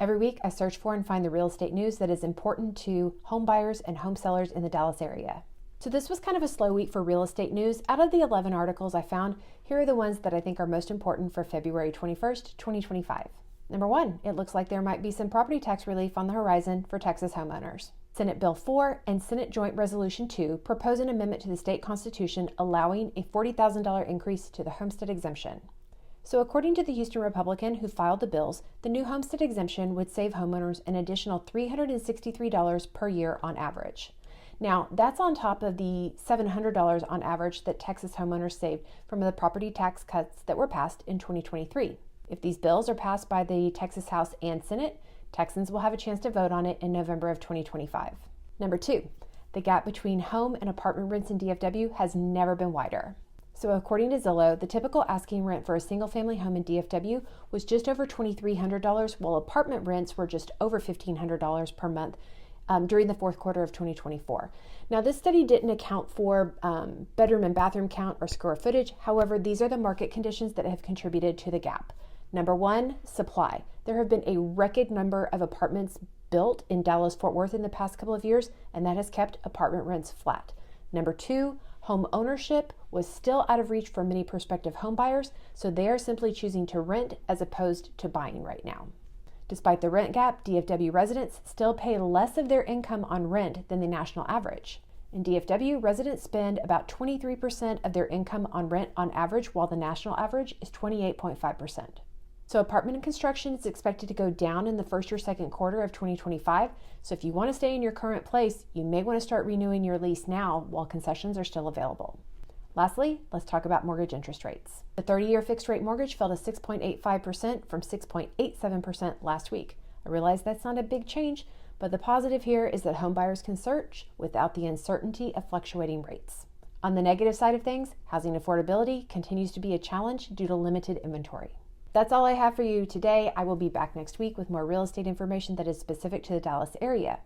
Every week, I search for and find the real estate news that is important to home buyers and home sellers in the Dallas area. So this was kind of a slow week for real estate news. Out of the 11 articles I found, here are the ones that I think are most important for February 21st, 2025. Number 1, it looks like there might be some property tax relief on the horizon for Texas homeowners. Senate Bill 4 and Senate Joint Resolution 2 propose an amendment to the state constitution allowing a $40,000 increase to the homestead exemption. So according to the Houston Republican who filed the bills, the new homestead exemption would save homeowners an additional $363 per year on average. Now, that's on top of the $700 on average that Texas homeowners saved from the property tax cuts that were passed in 2023. If these bills are passed by the Texas House and Senate, Texans will have a chance to vote on it in November of 2025. Number 2, the gap between home and apartment rents in DFW has never been wider. So according to Zillow, the typical asking rent for a single-family home in DFW was just over $2,300, while apartment rents were just over $1,500 per month during the fourth quarter of 2024. Now, this study didn't account for bedroom and bathroom count or square footage. However, these are the market conditions that have contributed to the gap. Number 1, supply. There have been a record number of apartments built in Dallas-Fort Worth in the past couple of years, and that has kept apartment rents flat. Number 2, home ownership was still out of reach for many prospective home buyers, so they are simply choosing to rent as opposed to buying right now. Despite the rent gap, DFW residents still pay less of their income on rent than the national average. In DFW, residents spend about 23% of their income on rent on average, while the national average is 28.5%. So apartment construction is expected to go down in the first or second quarter of 2025. So if you want to stay in your current place, you may want to start renewing your lease now while concessions are still available. Lastly, let's talk about mortgage interest rates. The 30-year fixed rate mortgage fell to 6.85% from 6.87% last week. I realize that's not a big change, but the positive here is that homebuyers can search without the uncertainty of fluctuating rates. On the negative side of things, housing affordability continues to be a challenge due to limited inventory. That's all I have for you today. I will be back next week with more real estate information that is specific to the Dallas area.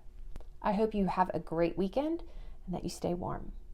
I hope you have a great weekend and that you stay warm.